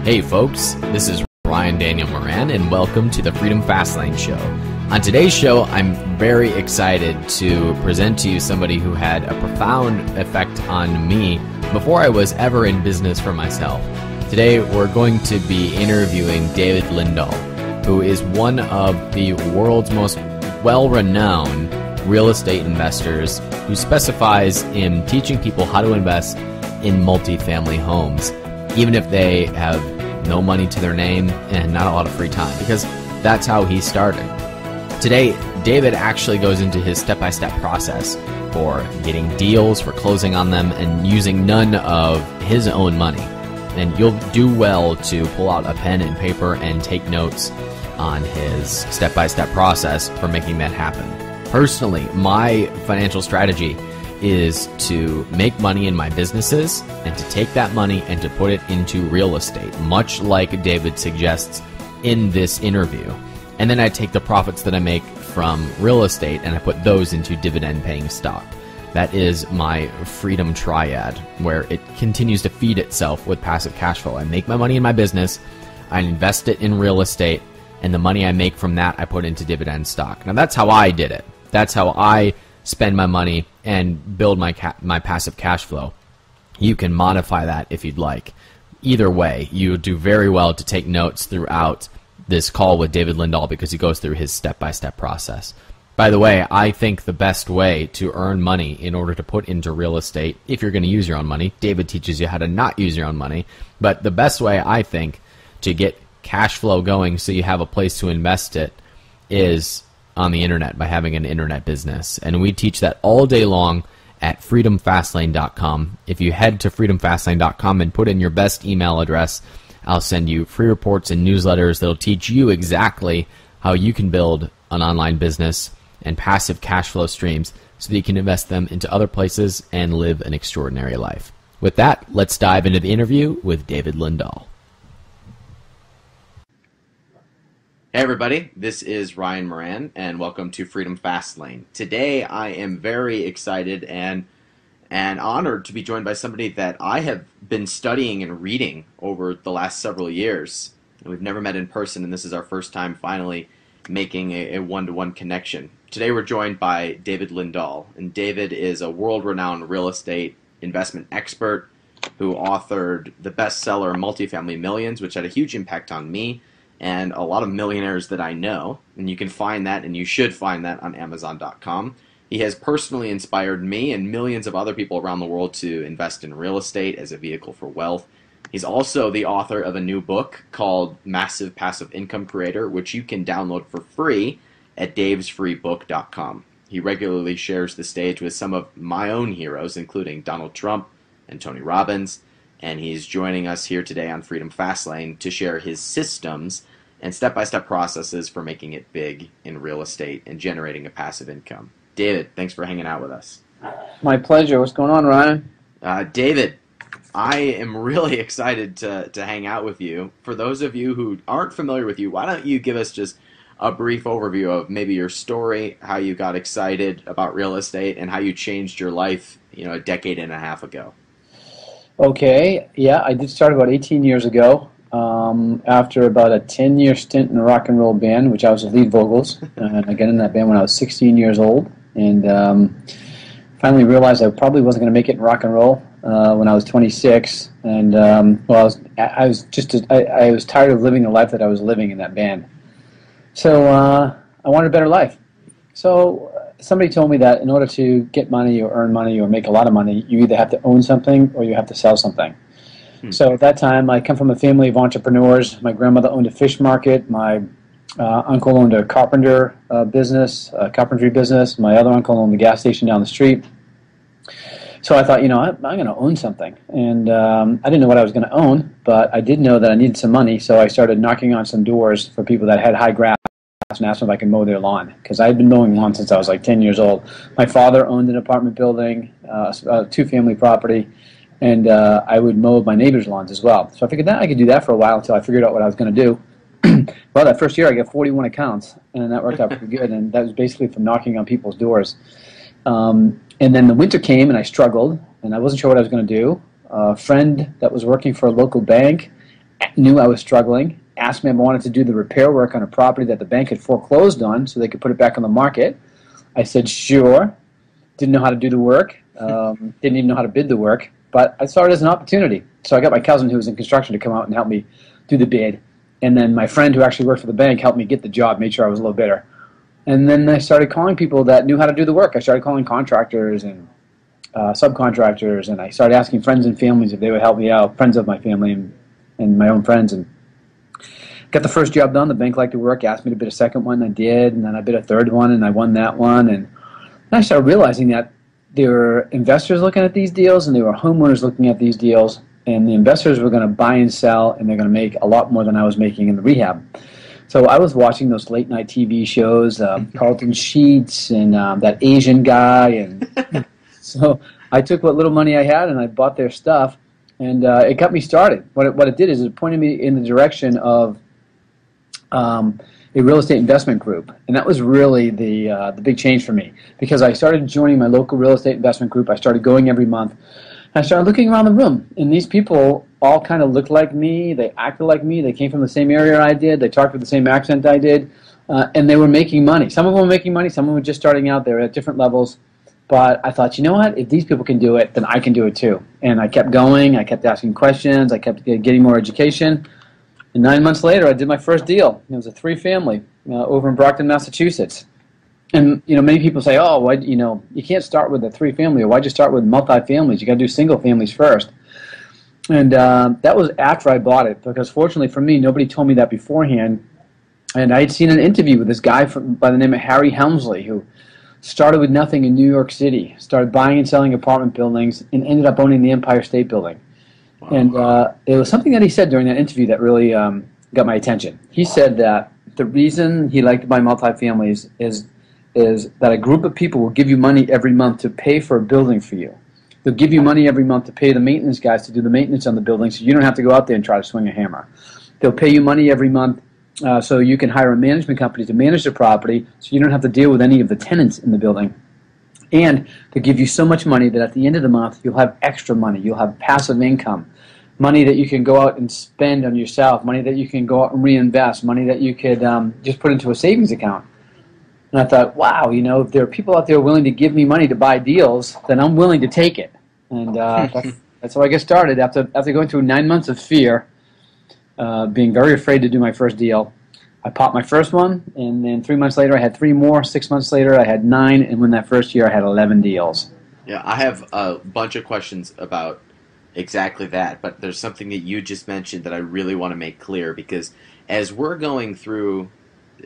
Hey folks, this is Ryan Daniel Moran and welcome to the Freedom Fastlane Show. On today's show, I'm very excited to present to you somebody who had a profound effect on me before I was ever in business for myself. Today, we're going to be interviewing David Lindahl, who is one of the world's most well-renowned real estate investors who specifies in teaching people how to invest in multifamily homes, even if they have no money to their name and not a lot of free time, because that's how he started. Today, David actually goes into his step-by-step process for getting deals, for closing on them, and using none of his own money. And you'll do well to pull out a pen and paper and take notes on his step-by-step process for making that happen. Personally, my financial strategy is to make money in my businesses and to take that money and to put it into real estate, much like David suggests in this interview. And then I take the profits that I make from real estate and I put those into dividend-paying stock. That is my freedom triad, where it continues to feed itself with passive cash flow. I make my money in my business, I invest it in real estate, and the money I make from that I put into dividend stock. Now that's how I did it. That's how I spend my money and build my passive cash flow. You can modify that if you'd like. Either way, you do very well to take notes throughout this call with David Lindahl because he goes through his step-by-step process. By the way, I think the best way to earn money in order to put into real estate, if you're going to use your own money, David teaches you how to not use your own money, but the best way I think to get cash flow going so you have a place to invest it is on the internet, by having an internet business. And we teach that all day long at freedomfastlane.com. If you head to freedomfastlane.com and put in your best email address, I'll send you free reports and newsletters that'll teach you exactly how you can build an online business and passive cash flow streams so that you can invest them into other places and live an extraordinary life. With that, let's dive into the interview with David Lindahl. Hey everybody, this is Ryan Moran and welcome to Freedom Fastlane. Today I am very excited and honored to be joined by somebody that I have been studying and reading over the last several years. We've never met in person, and this is our first time finally making a one-to-one connection. Today we're joined by David Lindahl, and David is a world-renowned real estate investment expert who authored the bestseller Multifamily Millions, which had a huge impact on me and a lot of millionaires that I know. And you can find that, and you should find that, on Amazon.com. He has personally inspired me and millions of other people around the world to invest in real estate as a vehicle for wealth. He's also the author of a new book called Massive Passive Income Creator, which you can download for free at davesfreebook.com. He regularly shares the stage with some of my own heroes, including Donald Trump and Tony Robbins, and he's joining us here today on Freedom Fastlane to share his systems and step-by-step processes for making it big in real estate and generating a passive income. David, thanks for hanging out with us. My pleasure. What's going on, Ryan? David, I am really excited to hang out with you. For those of you who aren't familiar with you, why don't you give us just a brief overview of maybe your story, how you got excited about real estate, and how you changed your life, a decade and a half ago. Okay. Yeah, I did start about 18 years ago. After about a 10-year stint in a rock and roll band, which I was the lead vocals. And I got in that band when I was 16 years old. And finally realized I probably wasn't going to make it in rock and roll when I was 26. And I was tired of living the life that I was living in that band. So I wanted a better life. So somebody told me that in order to get money or earn money or make a lot of money, you either have to own something or you have to sell something. So at that time, I come from a family of entrepreneurs. My grandmother owned a fish market. My uncle owned a carpentry business. My other uncle owned the gas station down the street. So I thought, I'm going to own something. And I didn't know what I was going to own, but I did know that I needed some money. So I started knocking on some doors for people that had high grass and asked them if I could mow their lawn, because I had been mowing lawn since I was like 10 years old. My father owned an apartment building, a two-family property, and I would mow my neighbor's lawns as well. So I figured that I could do that for a while until I figured out what I was going to do. Well, that first year I got 41 accounts, and that worked out pretty good, and that was basically from knocking on people's doors. And then the winter came, and I struggled, and I wasn't sure what I was going to do. A friend that was working for a local bank knew I was struggling, asked me if I wanted to do the repair work on a property that the bank had foreclosed on so they could put it back on the market. I said, sure. Didn't know how to do the work. Didn't even know how to bid the work. But I saw it as an opportunity. So I got my cousin who was in construction to come out and help me do the bid. And then my friend who actually worked for the bank helped me get the job, made sure I was a little better. And then I started calling people that knew how to do the work. I started calling contractors and subcontractors, and I started asking friends and families if they would help me out, friends of my family and my own friends. And got the first job done. The bank liked the work, asked me to bid a second one. I did, and then I bid a third one, and I won that one. And then I started realizing that there were investors looking at these deals, and there were homeowners looking at these deals, and the investors were going to buy and sell, and they're going to make a lot more than I was making in the rehab. So I was watching those late-night TV shows, Carlton Sheets and that Asian guy, and so I took what little money I had, and I bought their stuff, and it got me started. What it did is it pointed me in the direction of a real estate investment group, and that was really the big change for me, because I started joining my local real estate investment group. I started going every month. I started looking around the room, and these people all kind of looked like me. They acted like me. They came from the same area I did. They talked with the same accent I did, and they were making money. Some of them were making money. Some of them were just starting out. They were at different levels. But I thought, you know what? If these people can do it, then I can do it too. And I kept going. I kept asking questions. I kept getting more education. And 9 months later, I did my first deal. It was a 3-family over in Brockton, Massachusetts. And many people say, "Oh, why, you can't start with a 3-family, or why'd you start with multi-families? You got to do single families first." And that was after I bought it, because fortunately for me, nobody told me that beforehand. And I had seen an interview with this guy by the name of Harry Helmsley, who started with nothing in New York City, started buying and selling apartment buildings, and ended up owning the Empire State Building. Wow. And there was something that he said during that interview that really got my attention. He said that the reason he liked to buy multifamilies is that a group of people will give you money every month to pay for a building for you. They'll give you money every month to pay the maintenance guys to do the maintenance on the building, so you don't have to go out there and try to swing a hammer. They'll pay you money every month so you can hire a management company to manage the property, so you don't have to deal with any of the tenants in the building. And they'll give you so much money that at the end of the month, you'll have extra money. You'll have passive income, money that you can go out and spend on yourself, money that you can go out and reinvest, money that you could just put into a savings account. And I thought, wow, if there are people out there willing to give me money to buy deals, then I'm willing to take it. And that's how I got started. After going through 9 months of fear, being very afraid to do my first deal, I popped my first one, and then 3 months later I had 3 more. 6 months later I had 9, and when that first year I had 11 deals. Yeah, I have a bunch of questions about exactly that, but there's something that you just mentioned that I really want to make clear, because as we're going through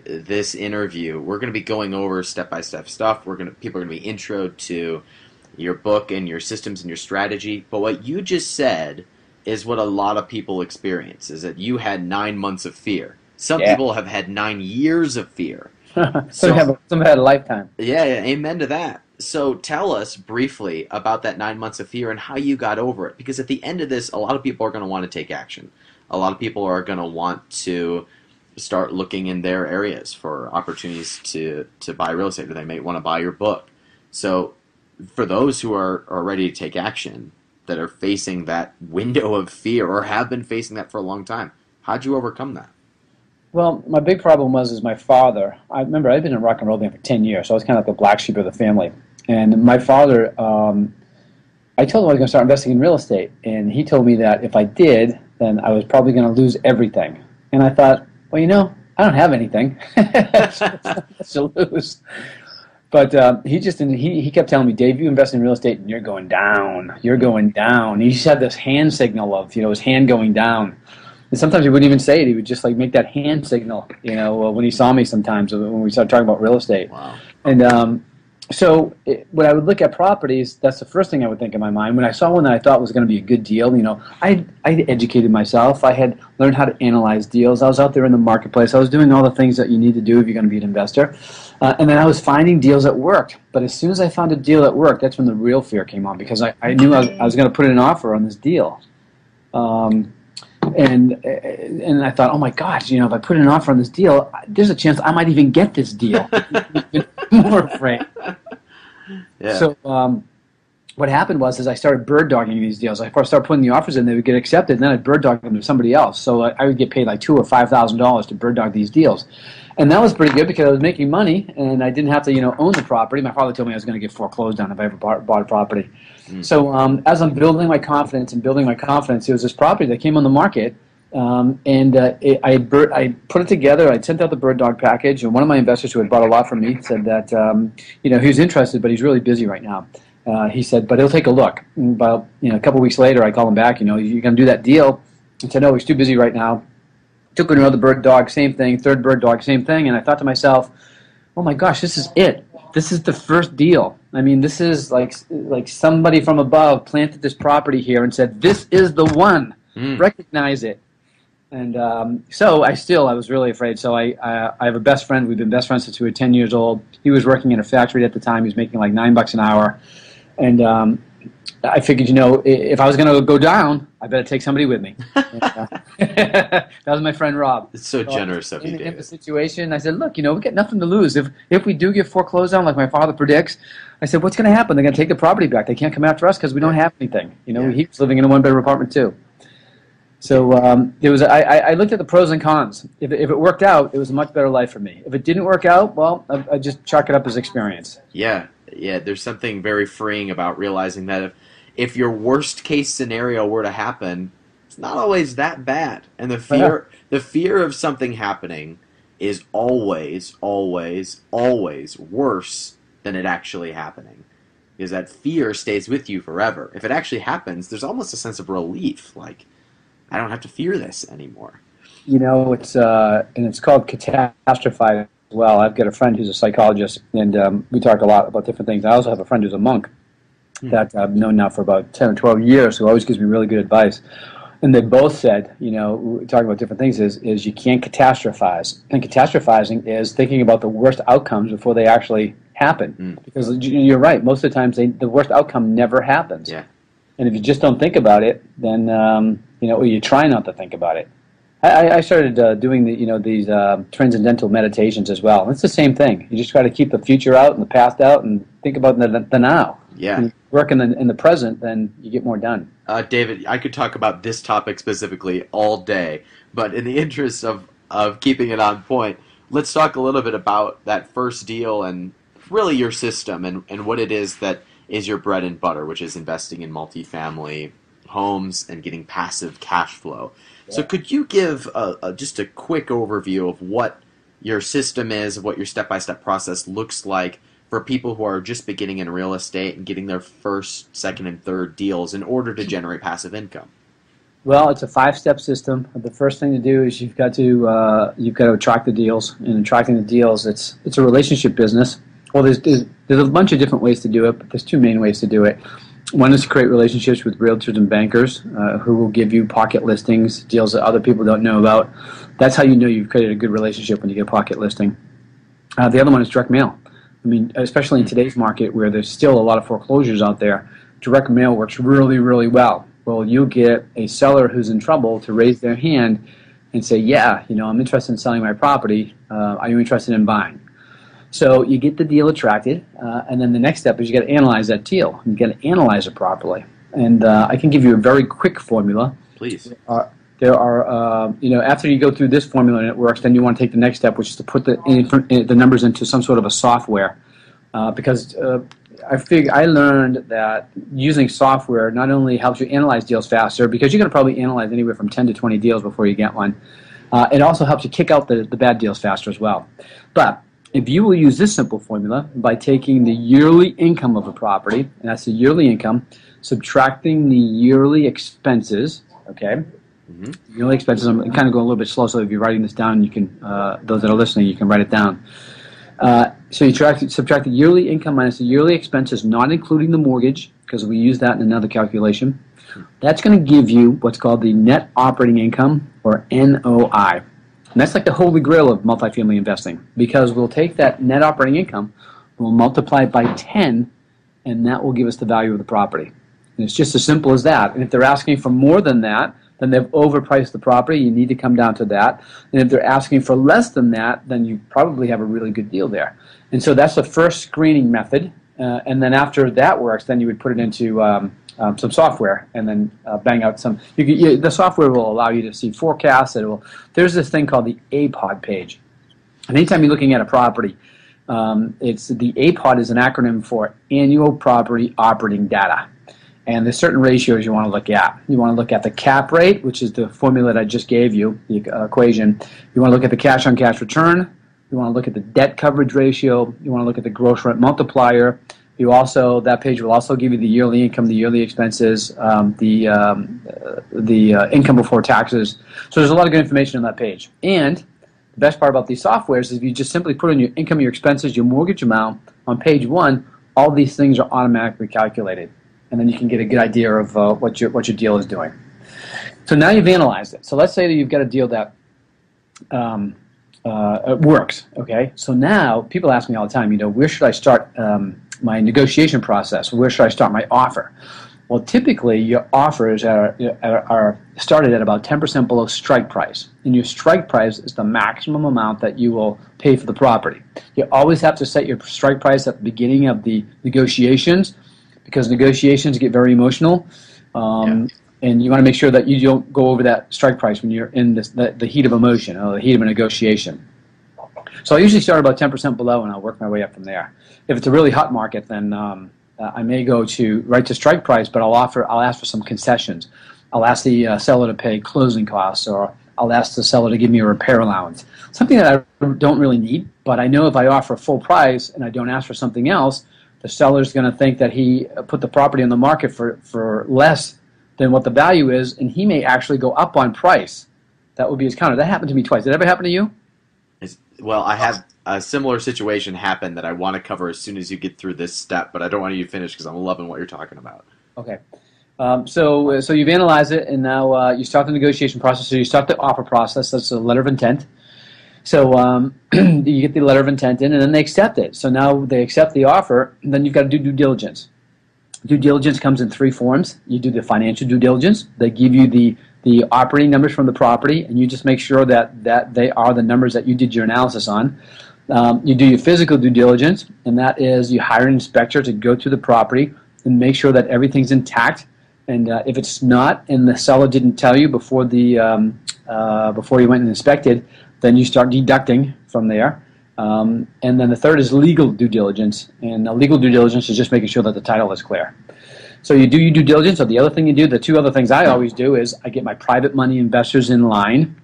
this interview, we're going to be going over step-by-step stuff. People are going to be intro to your book and your systems and your strategy. But what you just said is what a lot of people experience, is that you had 9 months of fear. Some people have had 9 years of fear. Some have had a lifetime. Yeah, amen to that. So tell us briefly about that 9 months of fear and how you got over it. Because at the end of this, a lot of people are going to want to take action. A lot of people are going to want to start looking in their areas for opportunities to buy real estate, or they may want to buy your book. So for those who are ready to take action, that are facing that window of fear or have been facing that for a long time, how'd you overcome that? Well, my big problem was my father. I remember I'd been in rock and roll band for 10 years, so I was kind of like the black sheep of the family. And my father, I told him I was going to start investing in real estate, and he told me that if I did, then I was probably going to lose everything. And I thought, well, I don't have anything to lose. But he kept telling me, Dave, you invest in real estate and you're going down. You're going down. He just had this hand signal of, his hand going down. And sometimes he wouldn't even say it. He would just make that hand signal, when he saw me sometimes when we started talking about real estate. Wow. And when I would look at properties, that's the first thing I would think in my mind. When I saw one that I thought was going to be a good deal, I educated myself. I had learned how to analyze deals. I was out there in the marketplace. I was doing all the things that you need to do if you're going to be an investor. And then I was finding deals that worked. But as soon as I found a deal that worked, that's when the real fear came on, because I knew I was going to put in an offer on this deal. And I thought, oh my gosh, if I put in an offer on this deal, there's a chance I might even get this deal. Even more afraid. Yeah. So what happened was I started bird dogging these deals. I first started putting the offers in, they would get accepted, and then I'd bird dog them to somebody else. So I would get paid like $2,000 or $5,000 to bird dog these deals. And that was pretty good because I was making money, and I didn't have to, own the property. My father told me I was going to get foreclosed on if I ever bought a property. So as I'm building my confidence, there was this property that came on the market, I put it together. I sent out the bird dog package, and one of my investors who had bought a lot from me said that he was interested, but he's really busy right now. He said, but he'll take a look. And about a couple of weeks later, I called him back. You're going to do that deal? He said, no, he's too busy right now. Took another bird dog, same thing. Third bird dog, same thing. And I thought to myself, oh my gosh, this is it. This is the first deal. I mean, this is like somebody from above planted this property here and said, this is the one. Recognize it. And so I was really afraid. So I have a best friend. We've been best friends since we were 10 years old. He was working in a factory at the time. He was making like $9 an hour. And I figured, if I was going to go down, I better take somebody with me. That was my friend Rob. It's so generous of you, David. In the situation, I said, look, we got nothing to lose. If we do get foreclosed on, like my father predicts, I said, what's going to happen? They're going to take the property back. They can't come after us because we don't have anything. He was living in a one-bedroom apartment too. So I looked at the pros and cons. If it worked out, it was a much better life for me. If it didn't work out, well, I just chalk it up as experience. Yeah. There's something very freeing about realizing that if your worst case scenario were to happen, it's not always that bad. And the fear of something happening is always, always, always worse than it actually happening. Because that fear stays with you forever. If it actually happens, there's almost a sense of relief, like, I don't have to fear this anymore. It's called catastrophizing as well. I've got a friend who's a psychologist, and we talk a lot about different things. I also have a friend who's a monk that I've known now for about 10 or 12 years, who always gives me really good advice. And they both said, talking about different things, is you can't catastrophize. And catastrophizing is thinking about the worst outcomes before they actually happen. Because you're right, most of the times the worst outcome never happens. Yeah. And if you just don't think about it, then or you try not to think about it. I started doing these transcendental meditations as well. It's the same thing. You just try to keep the future out and the past out, and think about the now. Yeah. When you work in the present, then you get more done. David, I could talk about this topic specifically all day, but in the interest of keeping it on point, let's talk a little bit about that first deal and really your system and what it is that is your bread and butter, which is investing in multifamily homes and getting passive cash flow. Yeah. So could you give just a quick overview of what your system is, of what your step-by-step process looks like for people who are just beginning in real estate and getting their first, second, and third deals in order to generate passive income? Well, it's a 5-step system. The first thing to do is you've got to attract the deals. And attracting the deals, it's a relationship business. Well, there's a bunch of different ways to do it, but there's 2 main ways to do it. One is to create relationships with realtors and bankers who will give you pocket listings, deals that other people don't know about. That's how you know you've created a good relationship when you get a pocket listing. The other one is direct mail. I mean, especially in today's market where there's still a lot of foreclosures out there, direct mail works really, really well. Well, you'll get a seller who's in trouble to raise their hand and say, yeah, I'm interested in selling my property. Are you interested in buying? So you get the deal attracted, and then the next step is you got to analyze that deal. You got to analyze it properly. And I can give you a very quick formula. Please. There are, after you go through this formula and it works, then you want to take the next step, which is to put the numbers into some sort of a software. Because I learned that using software not only helps you analyze deals faster, because you're going to probably analyze anywhere from 10 to 20 deals before you get one. It also helps you kick out the bad deals faster as well. But if you will use this simple formula by taking the yearly income of a property, and that's the yearly income, subtracting the yearly expenses, okay? Mm-hmm. Yearly expenses, I'm kind of going a little bit slow, so if you're writing this down, you can, those that are listening, you can write it down. So you subtract the yearly income minus the yearly expenses, not including the mortgage, because we use that in another calculation. That's going to give you what's called the net operating income, or NOI. And that's like the holy grail of multifamily investing, because we'll take that net operating income, we'll multiply it by 10, and that will give us the value of the property. And it's just as simple as that. And if they're asking for more than that, then they've overpriced the property. You need to come down to that. And if they're asking for less than that, then you probably have a really good deal there. And so that's the first screening method. and then after that works, then you would put it into some software, and then bang out some. The software will allow you to see forecasts. There's this thing called the APOD page. And anytime you're looking at a property, it's the APOD is an acronym for Annual Property Operating Data. And there's certain ratios you want to look at. You want to look at the cap rate, which is the formula that I just gave you, the equation. You want to look at the cash-on-cash return. You want to look at the debt coverage ratio. You want to look at the gross rent multiplier. That page will also give you the yearly income, the yearly expenses, the income before taxes. So there's a lot of good information on that page. And the best part about these softwares is if you just simply put in your income, your expenses, your mortgage amount on page 1, all these things are automatically calculated. And then you can get a good idea of what your deal is doing. So now you've analyzed it. So let's say that you've got a deal that works. Okay. So now people ask me all the time, where should I start my negotiation process? Where should I start my offer? Well, typically your offers are started at about 10% below strike price, and your strike price is the maximum amount that you will pay for the property. You always have to set your strike price at the beginning of the negotiations, because negotiations get very emotional, and you want to make sure that you don't go over that strike price when you're in the heat of emotion or the heat of a negotiation. So I usually start about 10% below, and I'll work my way up from there. If it's a really hot market, then I may go right to strike price, but I'll ask for some concessions. I'll ask the seller to pay closing costs, or I'll ask the seller to give me a repair allowance. Something that I don't really need, but I know if I offer full price and I don't ask for something else, the seller's going to think that he put the property on the market for less than what the value is, and he may actually go up on price. That would be his counter. That happened to me twice. Did it ever happen to you? Well, I had a similar situation happen that I want to cover as soon as you get through this step, but I don't want you to finish because I'm loving what you're talking about. Okay. So you've analyzed it, and now you start the negotiation process. So you start the offer process. That's a letter of intent. So you get the letter of intent in, and then they accept it. So now they accept the offer, and then you've got to do due diligence. Due diligence comes in 3 forms. You do the financial due diligence. They give you the operating numbers from the property, and you just make sure that they are the numbers that you did your analysis on. You do your physical due diligence, and that is you hire an inspector to go to the property and make sure that everything's intact. And if it's not, and the seller didn't tell you before before you went and inspected, then you start deducting from there. And then the third is legal due diligence. And legal due diligence is just making sure that the title is clear. So you do your due diligence. So the other thing you do, the 2 other things I always do is I get my private money investors in line.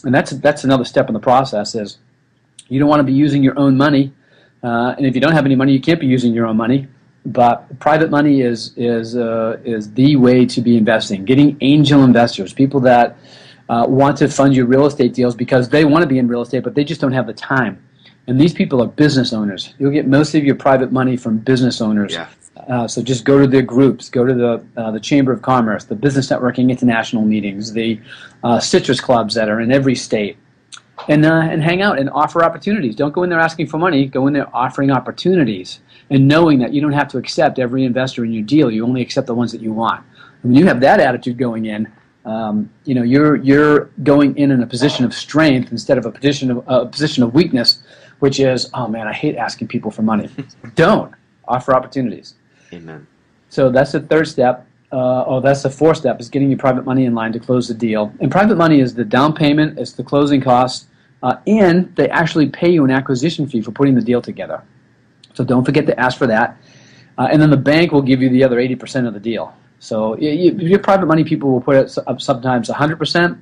And that's another step in the process is you don't want to be using your own money. And if you don't have any money, you can't be using your own money. But private money is the way to be investing. Getting angel investors, people that want to fund your real estate deals because they want to be in real estate, but they just don't have the time. And these people are business owners. You'll get most of your private money from business owners. Yeah. So just go to their groups, go to the Chamber of Commerce, the Business Networking International meetings, the citrus clubs that are in every state, and hang out and offer opportunities. Don't go in there asking for money. Go in there offering opportunities and knowing that you don't have to accept every investor in your deal. You only accept the ones that you want. When you have that attitude going in, you're going in a position of strength instead of a position of weakness, which is, oh man, I hate asking people for money. Don't offer opportunities. Amen. So that's the third step. That's the fourth step is getting your private money in line to close the deal. And private money is the down payment, it's the closing costs, and they actually pay you an acquisition fee for putting the deal together. So don't forget to ask for that. And then the bank will give you the other 80% of the deal. So your private money people will put it up sometimes 100%,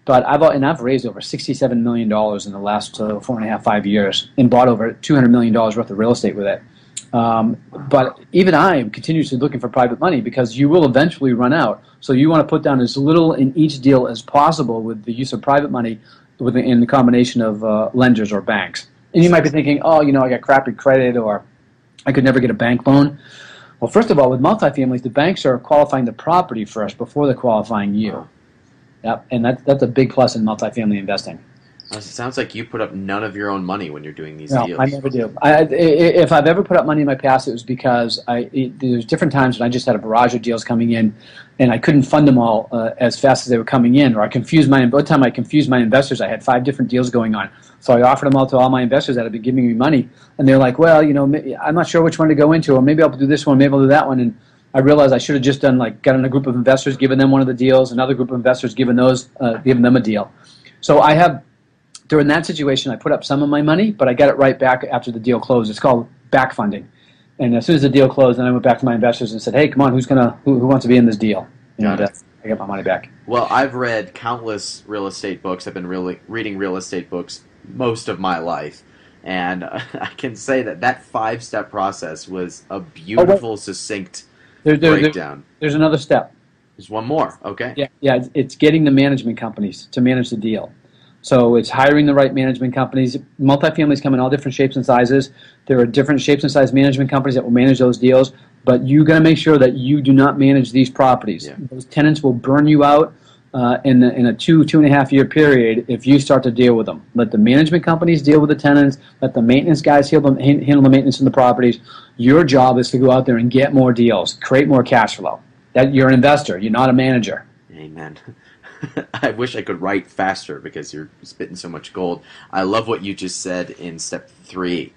but I've raised over $67 million in the last 4.5, 5 years and bought over $200 million worth of real estate with it. But even I am continuously looking for private money because you will eventually run out. So you want to put down as little in each deal as possible with the use of private money in the combination of lenders or banks. And you might be thinking, oh, I got crappy credit or I could never get a bank loan. Well, first of all, with multifamilies, the banks are qualifying the property first before they're qualifying you. Yep, and that's a big plus in multifamily investing. It sounds like you put up none of your own money when you're doing these No, deals. I never do. If I've ever put up money in my past, it was because there's different times when I just had a barrage of deals coming in, and I couldn't fund them all as fast as they were coming in, or I confused one time I confused my investors. I had 5 different deals going on, so I offered them all to all my investors that had been giving me money, and they're like, well, I'm not sure which one to go into, or maybe I'll do this one, maybe I'll do that one, and I realized I should have just gotten a group of investors, given them one of the deals, another group of investors, given them a deal. So I have. During that situation, I put up some of my money, but I got it right back after the deal closed. It's called back funding. And as soon as the deal closed, then I went back to my investors and said, hey, come on, who wants to be in this deal? And I got my money back. Well, I've read countless real estate books. I've been reading real estate books most of my life. And I can say that 5-step process was a beautiful, succinct breakdown. There's another step. There's one more. Okay. Yeah, it's getting the management companies to manage the deal. So it's hiring the right management companies. Multifamilies come in all different shapes and sizes. There are different shapes and size management companies that will manage those deals, but you got to make sure that you do not manage these properties. Yeah. Those tenants will burn you out in a 2.5 year period if you start to deal with them. Let the management companies deal with the tenants. Let the maintenance guys handle the maintenance in the properties. Your job is to go out there and get more deals, create more cash flow. That you're an investor. You're not a manager. Amen. I wish I could write faster because you're spitting so much gold. I love what you just said in step 3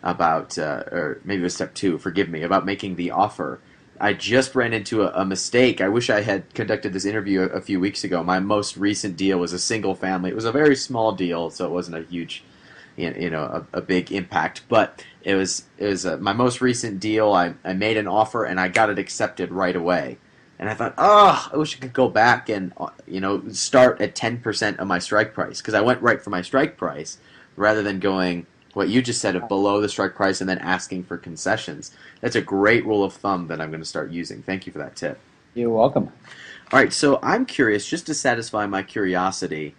about, or maybe it was step 2, forgive me, about making the offer. I just ran into a mistake. I wish I had conducted this interview a few weeks ago. My most recent deal was a single family. It was a very small deal, so it wasn't a huge, a big impact. But it was my most recent deal. I made an offer and I got it accepted right away. And I thought, I wish I could go back and, start at 10% of my strike price. Because I went right for my strike price rather than going, what you just said, of below the strike price and then asking for concessions. That's a great rule of thumb that I'm going to start using. Thank you for that tip. You're welcome. All right, so I'm curious, just to satisfy my curiosity,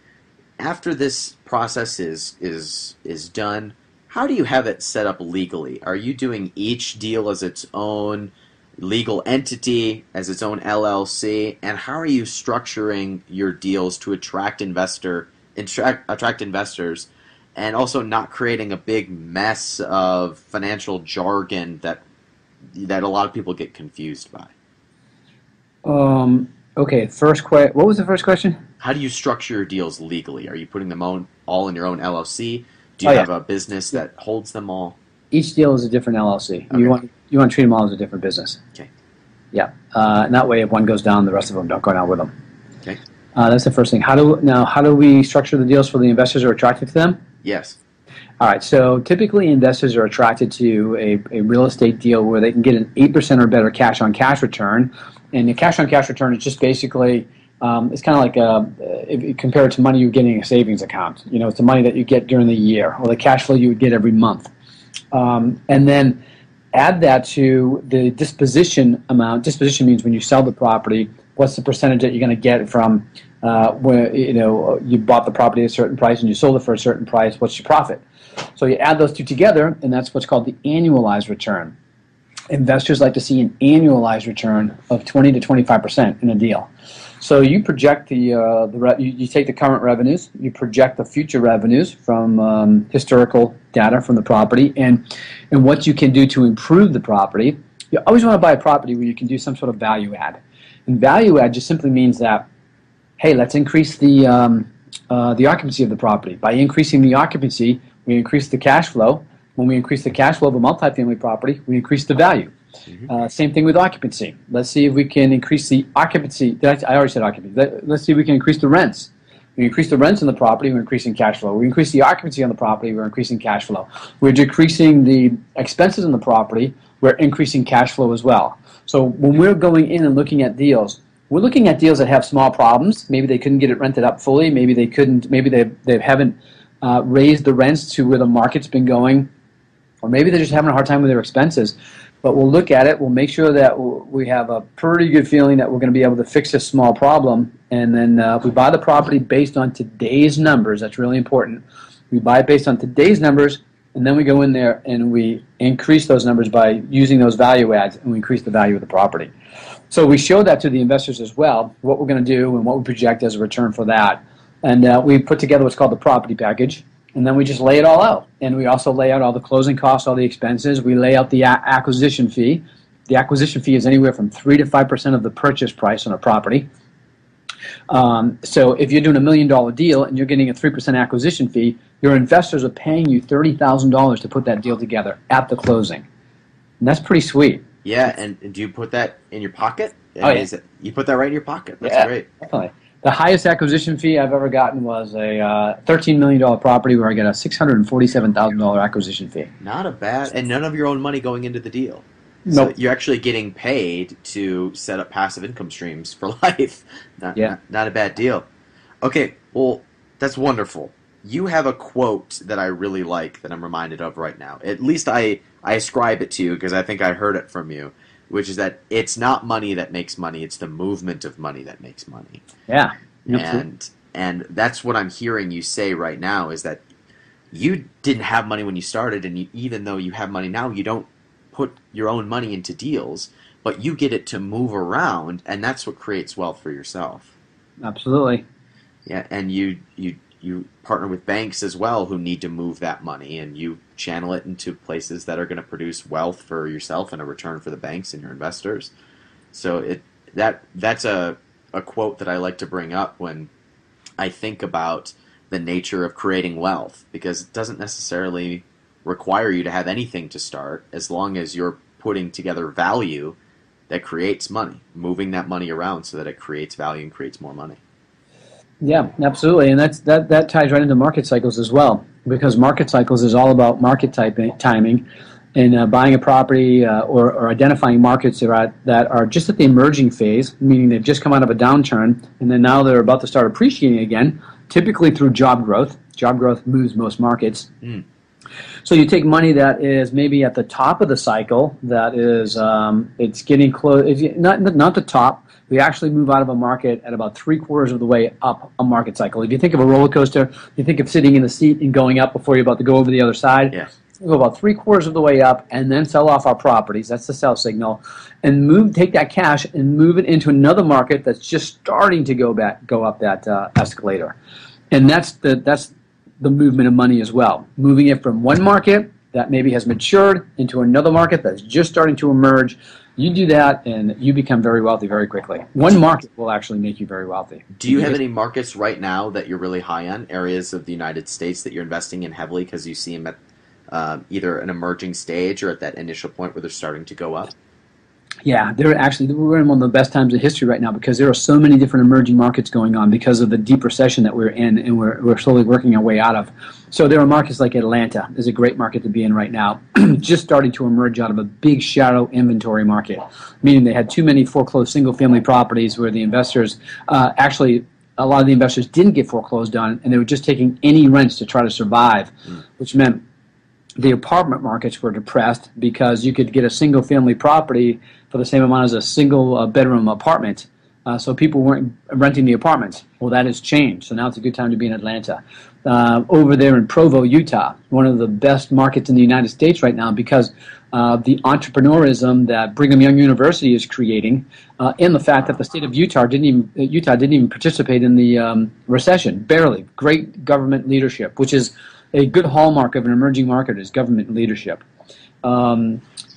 after this process is done, how do you have it set up legally? Are you doing each deal as its own legal entity, as its own LLC, and how are you structuring your deals to attract investors, and also not creating a big mess of financial jargon that a lot of people get confused by? Okay. What was the first question? How do you structure your deals legally? Are you putting them all in your own LLC? Do you have a business that holds them all? Each deal is a different LLC. Okay. You want to treat them all as a different business. Okay. Yeah. And that way, if one goes down, the rest of them don't go down with them. Okay. That's the first thing. How do we structure the deals for the investors who are attracted to them? Yes. All right. So typically, investors are attracted to a real estate deal where they can get an 8% or better cash-on-cash return. And the cash-on-cash return is just basically it's kind of like if you compare it to money you get in a savings account. It's the money that you get during the year or the cash flow you would get every month. And then add that to the disposition amount. Disposition means when you sell the property, what's the percentage that you're going to get from where you bought the property at a certain price and you sold it for a certain price. What's your profit? So you add those two together, and that's what's called the annualized return. Investors like to see an annualized return of 20 to 25% in a deal. So you project you take the current revenues, you project the future revenues from historical data from the property, and what you can do to improve the property. You always want to buy a property where you can do some sort of value add. And value add just simply means that, hey, let's increase the occupancy of the property. By increasing the occupancy, we increase the cash flow. When we increase the cash flow of a multifamily property, we increase the value. Mm-hmm. Same thing with occupancy. Let's see if we can increase the occupancy. I already said occupancy. Let's see if we can increase the rents. We increase the rents in the property, we're increasing cash flow. We increase the occupancy on the property, we're increasing cash flow. We're decreasing the expenses in the property, we're increasing cash flow as well. So when we're going in and looking at deals, we're looking at deals that have small problems. Maybe they couldn't get it rented up fully. Maybe they couldn't. Maybe they haven't raised the rents to where the market's been going, or maybe they're just having a hard time with their expenses. But we'll look at it. We'll make sure that we have a pretty good feeling that we're going to be able to fix this small problem. And then we buy the property based on today's numbers. That's really important. We buy it based on today's numbers, and then we go in there and we increase those numbers by using those value adds, and we increase the value of the property. So we show that to the investors as well, what we're going to do and what we project as a return for that. And we put together what's called the property package, and then we just lay it all out. And we also lay out all the closing costs, all the expenses. We lay out the acquisition fee. The acquisition fee is anywhere from 3 to 5% of the purchase price on a property. So if you're doing $1 million deal and you're getting a 3% acquisition fee, your investors are paying you $30,000 to put that deal together at the closing. And that's pretty sweet. Yeah, and do you put that in your pocket? Oh, yeah. You put that right in your pocket. That's Yeah, great. definitely. The highest acquisition fee I've ever gotten was a $13 million property where I got a $647,000 acquisition fee. Not a bad, and none of your own money going into the deal. Nope. So you're actually getting paid to set up passive income streams for life. Not a bad deal. Okay, well, that's wonderful. You have a quote that I really like that I'm reminded of right now. At least I ascribe it to you because I think I heard it from you, which is that it's not money that makes money, it's the movement of money that makes money. Yeah. And that's what I'm hearing you say right now is that you didn't have money when you started, and even though you have money now, you don't put your own money into deals, but you get it to move around, and that's what creates wealth for yourself. Absolutely. Yeah, and you partner with banks as well who need to move that money, and you channel it into places that are going to produce wealth for yourself and a return for the banks and your investors. So that's a quote that I like to bring up when I think about the nature of creating wealth, because it doesn't necessarily require you to have anything to start as long as you're putting together value that creates money, moving that money around so that it creates value and creates more money. Yeah, absolutely, and that ties right into market cycles as well, because market cycles is all about market timing, and buying a property or identifying markets that are just at the emerging phase, meaning they've just come out of a downturn, and then now they're about to start appreciating again, typically through job growth. Job growth moves most markets. So you take money that is maybe at the top of the cycle, that is, it's getting close, not the top. We actually move out of a market at about 3/4 of the way up a market cycle. If you think of a roller coaster, you think of sitting in the seat and going up before you're about to go over the other side. Yes. We go about 3/4 of the way up and then sell off our properties. That's the sell signal. And take that cash and move it into another market that's just starting to go up that escalator. And that's the movement of money as well. Moving it from one market that maybe has matured into another market that's just starting to emerge. You do that and you become very wealthy very quickly. One market will actually make you very wealthy. Do you have any markets right now that you're really high on, areas of the United States that you're investing in heavily because you see them at either an emerging stage or at that initial point where they're starting to go up? Yeah, we're in one of the best times of history right now because there are so many different emerging markets going on because of the deep recession that we're in and we're slowly working our way out of. So there are markets like Atlanta is a great market to be in right now, just starting to emerge out of a big shadow inventory market, meaning they had too many foreclosed single-family properties where the investors actually a lot of the investors didn't get foreclosed on and they were just taking any rents to try to survive, which meant the apartment markets were depressed because you could get a single-family property for the same amount as a single-bedroom apartment. So people weren't renting the apartments. Well, that has changed. So now it's a good time to be in Atlanta. Over there in Provo, Utah, one of the best markets in the United States right now because the entrepreneurism that Brigham Young University is creating and the fact that the state of Utah didn't even participate in the recession, barely. Great government leadership, which is a good hallmark of an emerging market is government leadership.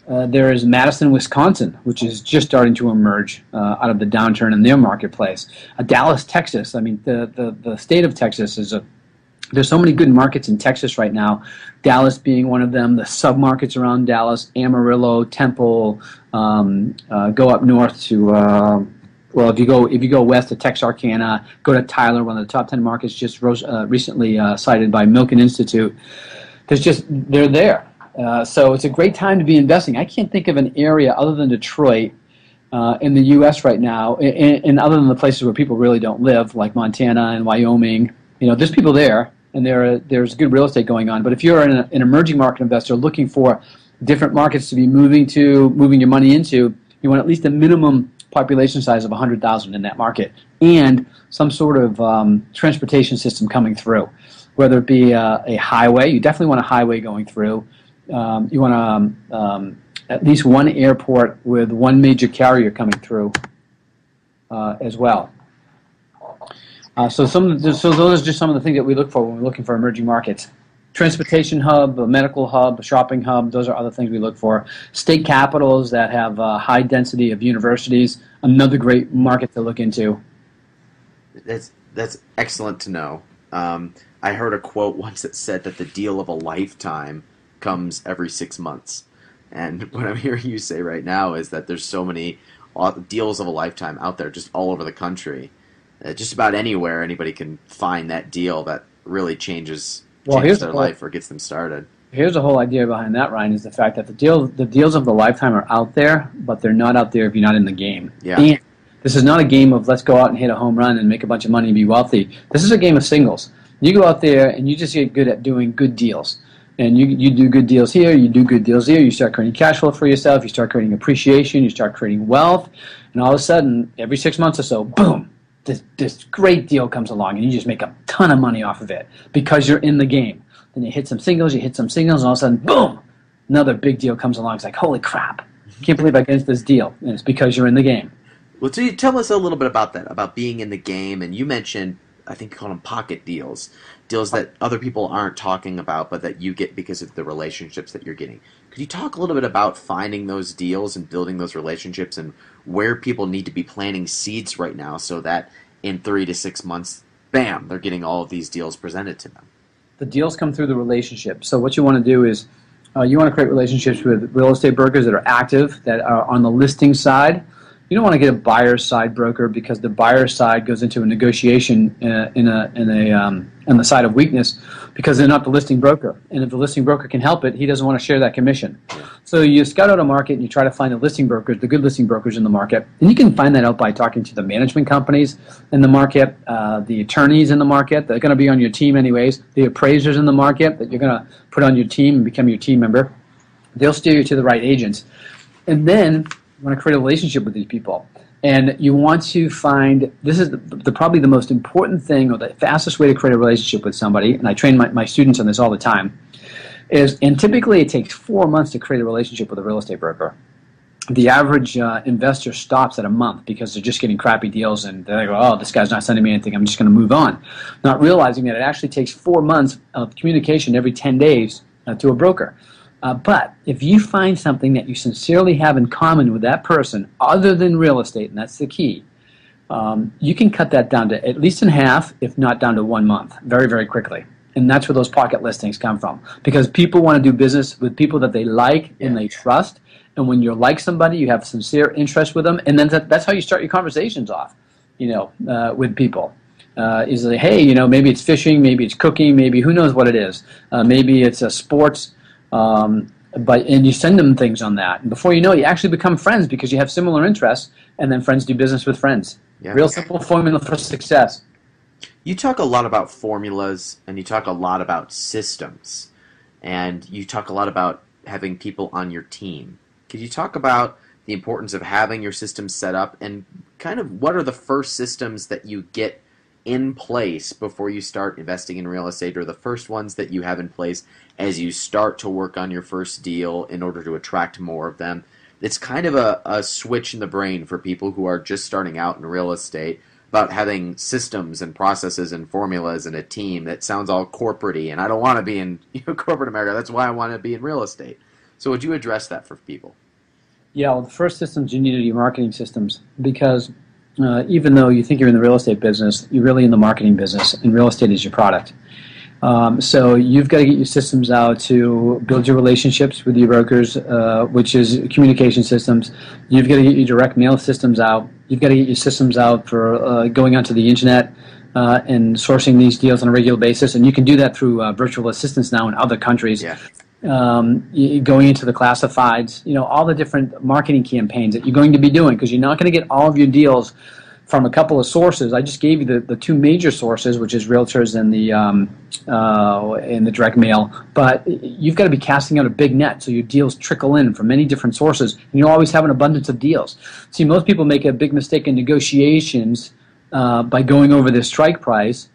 There is Madison, Wisconsin, which is just starting to emerge out of the downturn in their marketplace. Dallas, Texas. I mean, the state of Texas there's so many good markets in Texas right now. Dallas being one of them. The sub-markets around Dallas, Amarillo, Temple. Go up north to well, if you go west to Texarkana, go to Tyler, one of the top 10 markets just recently cited by Milken Institute. They're there. So it's a great time to be investing. I can't think of an area other than Detroit in the U.S. right now, and other than the places where people really don't live, like Montana and Wyoming. There's people there, and there's good real estate going on. But if you're an emerging market investor looking for different markets to be moving your money into, you want at least a minimum population size of 100,000 in that market, and some sort of transportation system coming through, whether it be a highway. You definitely want a highway going through. You want at least one airport with one major carrier coming through as well. So those are just some of the things that we look for when we're looking for emerging markets. Transportation hub, a medical hub, a shopping hub, those are other things we look for. State capitals that have a high density of universities, another great market to look into. That's excellent to know. I heard a quote once that said that the deal of a lifetime comes every 6 months. And what I'm hearing you say right now is that there's so many deals of a lifetime out there just all over the country. Just about anywhere anybody can find that deal that really changes their life or gets them started. Here's the whole idea behind that, Ryan, is the fact that the deals of the lifetime are out there, but they're not out there if you're not in the game. Yeah. And this is not a game of let's go out and hit a home run and make a bunch of money and be wealthy. This is a game of singles. You go out there and you just get good at doing good deals. And you do good deals here, you do good deals here, you start creating cash flow for yourself, you start creating appreciation, you start creating wealth, and all of a sudden, every 6 months or so, boom, this great deal comes along, and you just make a ton of money off of it because you're in the game. Then you hit some singles, and all of a sudden, boom, another big deal comes along. It's like, holy crap, can't believe I get into this deal, and it's because you're in the game. Well, so you tell us a little bit about that, about being in the game, and you mentioned, I think you call them pocket deals that other people aren't talking about, but that you get because of the relationships that you're getting. Could you talk a little bit about finding those deals and building those relationships and where people need to be planting seeds right now so that in 3 to 6 months, bam, they're getting all of these deals presented to them? The deals come through the relationship. So what you want to do is you want to create relationships with real estate brokers that are active, that are on the listing side. You don't want to get a buyer's side broker because the buyer's side goes into a negotiation on the side of weakness because they're not the listing broker. And if the listing broker can help it, he doesn't want to share that commission. So you scout out a market and you try to find the listing brokers, the good listing brokers in the market. And you can find that out by talking to the management companies in the market, the attorneys in the market that are going to be on your team anyways, the appraisers in the market that you're going to put on your team and become your team member. They'll steer you to the right agents. And then you want to create a relationship with these people. And you want to find, this is probably the most important thing or the fastest way to create a relationship with somebody, and I train my students on this all the time, and typically it takes 4 months to create a relationship with a real estate broker. The average investor stops at a month because they're just getting crappy deals and they go, oh, this guy's not sending me anything, I'm just going to move on. Not realizing that it actually takes 4 months of communication every 10 days to a broker. But if you find something that you sincerely have in common with that person other than real estate, and that's the key, you can cut that down to at least in half, if not down to 1 month, very, very quickly. And that's where those pocket listings come from. Because people want to do business with people that they like and they trust. And when you like somebody, you have sincere interest with them. And then that's how you start your conversations off, with people. Is like, hey, maybe it's fishing, maybe it's cooking, maybe who knows what it is. Maybe it's a sports. And you send them things on that. And before you know it, you actually become friends because you have similar interests, and then friends do business with friends. Yeah. Real simple formula for success. You talk a lot about formulas, and you talk a lot about systems, and you talk a lot about having people on your team. Could you talk about the importance of having your systems set up, and kind of what are the first systems that you get in place before you start investing in real estate, or the first ones that you have in place as you start to work on your first deal in order to attract more of them? It's kind of a switch in the brain for people who are just starting out in real estate about having systems and processes and formulas and a team that sounds all corporate-y, and I don't want to be in corporate America. That's why I want to be in real estate. So would you address that for people? Yeah, well, the first systems you need are your marketing systems, because even though you think you're in the real estate business, you're really in the marketing business, and real estate is your product. So you've got to get your systems out to build your relationships with your brokers, which is communication systems. You've got to get your direct mail systems out. You've got to get your systems out for going onto the internet and sourcing these deals on a regular basis. And you can do that through virtual assistants now in other countries. Yeah. Going into the classifieds, all the different marketing campaigns that you're going to be doing, because you're not going to get all of your deals from a couple of sources. I just gave you the two major sources, which is realtors and the direct mail. But you've got to be casting out a big net so your deals trickle in from many different sources, and you'll always have an abundance of deals. See, most people make a big mistake in negotiations by going over their strike price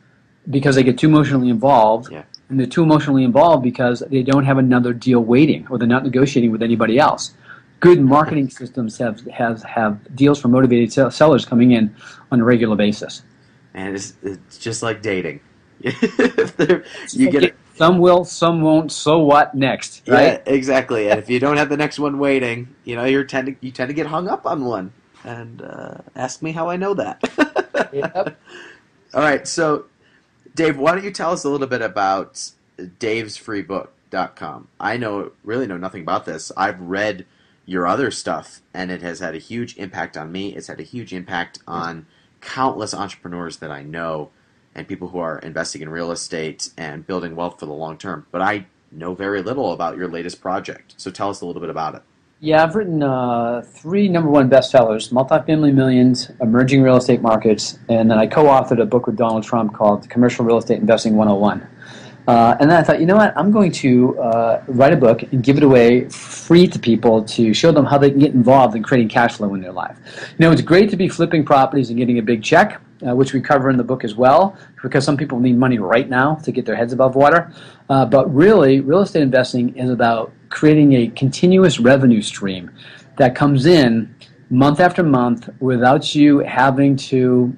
because they get too emotionally involved. Yeah. And they're too emotionally involved because they don't have another deal waiting, or they're not negotiating with anybody else. Good marketing systems have deals for motivated sellers coming in on a regular basis. And it's just like dating. You get it. Some will, some won't. So what next? Right? Yeah, exactly. And if you don't have the next one waiting, you tend to get hung up on one. And ask me how I know that. Yep. All right, so Dave, why don't you tell us a little bit about davesfreebook.com? I really know nothing about this. I've read your other stuff, and it has had a huge impact on me. It's had a huge impact on countless entrepreneurs that I know and people who are investing in real estate and building wealth for the long term. But I know very little about your latest project. So tell us a little bit about it. Yeah, I've written 3 number-one bestsellers, Multifamily Millions, Emerging Real Estate Markets, and then I co-authored a book with Donald Trump called Commercial Real Estate Investing 101. And then I thought, you know what, I'm going to write a book and give it away free to people to show them how they can get involved in creating cash flow in their life. It's great to be flipping properties and getting a big check, which we cover in the book as well, because some people need money right now to get their heads above water. But really, real estate investing is about creating a continuous revenue stream that comes in month after month without you having to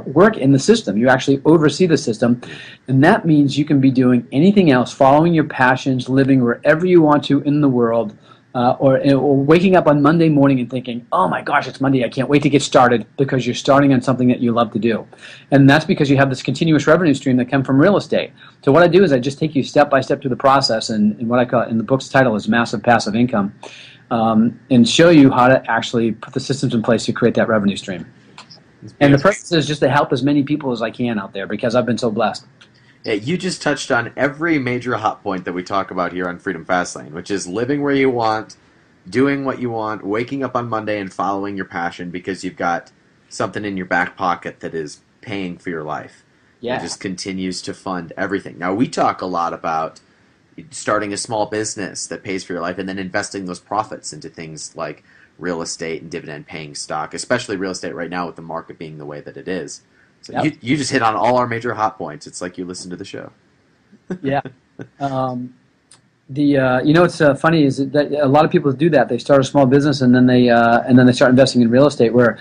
work in the system. You actually oversee the system, and that means you can be doing anything else, following your passions, living wherever you want to in the world, or waking up on Monday morning and thinking, oh my gosh, it's Monday, I can't wait to get started, because you're starting on something that you love to do. And that's because you have this continuous revenue stream that comes from real estate. So what I do is I just take you step by step through the process, and what I call, in the book's title is Massive Passive Income, and show you how to actually put the systems in place to create that revenue stream. And the purpose is just to help as many people as I can out there, because I've been so blessed. Yeah, you just touched on every major hot point that we talk about here on Freedom Fastlane, which is living where you want, doing what you want, waking up on Monday and following your passion because you've got something in your back pocket that is paying for your life. Yeah. It just continues to fund everything. Now, we talk a lot about starting a small business that pays for your life and then investing those profits into things like real estate and dividend-paying stock, especially real estate right now with the market being the way that it is. So Yep. you just hit on all our major hot points. It's like you listen to the show. Yeah. What's funny is that a lot of people do that. They start a small business and then they start investing in real estate. Where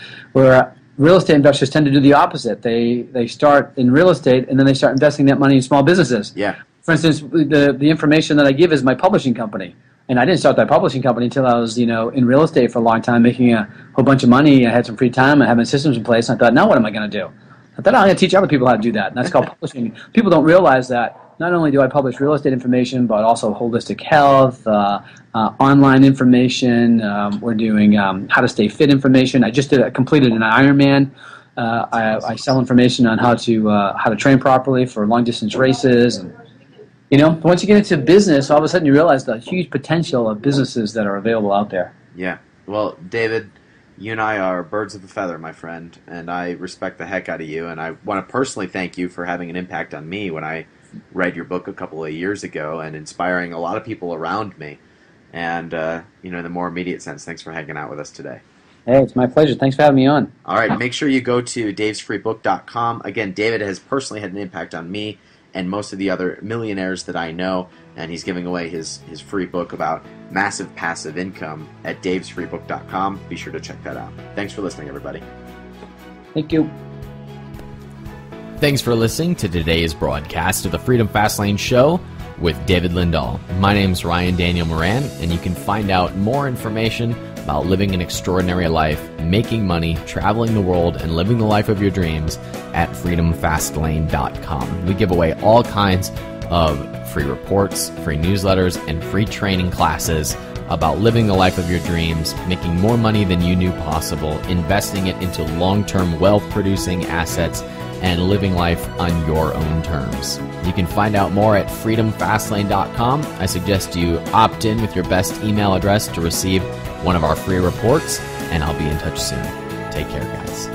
real estate investors tend to do the opposite. They start in real estate and then they start investing that money in small businesses. Yeah. For instance, the information that I give is my publishing company. And I didn't start that publishing company until I was, in real estate for a long time, making a whole bunch of money. I had some free time. I had my systems in place. And I thought, now what am I going to do? I thought, I'm going to teach other people how to do that. And that's called publishing. People don't realize that not only do I publish real estate information, but also holistic health, online information. We're doing how to stay fit information. I just completed an Ironman. I sell information on how to train properly for long distance races. And once you get into business, all of a sudden you realize the huge potential of businesses that are available out there. Yeah. Well, David, you and I are birds of a feather, my friend, and I respect the heck out of you. And I want to personally thank you for having an impact on me when I read your book a couple of years ago and inspiring a lot of people around me. And, in the more immediate sense, thanks for hanging out with us today. Hey, it's my pleasure. Thanks for having me on. All right, make sure you go to davesfreebook.com. Again, David has personally had an impact on me and most of the other millionaires that I know, and he's giving away his free book about massive passive income at davesfreebook.com. Be sure to check that out. Thanks for listening, everybody. Thank you. Thanks for listening to today's broadcast of the Freedom Fastlane Show with David Lindahl. My name's Ryan Daniel Moran, and you can find out more information about living an extraordinary life, making money, traveling the world, and living the life of your dreams at freedomfastlane.com. We give away all kinds of free reports, free newsletters, and free training classes about living the life of your dreams, making more money than you knew possible, investing it into long-term wealth-producing assets, and living life on your own terms. You can find out more at freedomfastlane.com. I suggest you opt in with your best email address to receive one of our free reports, and I'll be in touch soon. Take care, guys.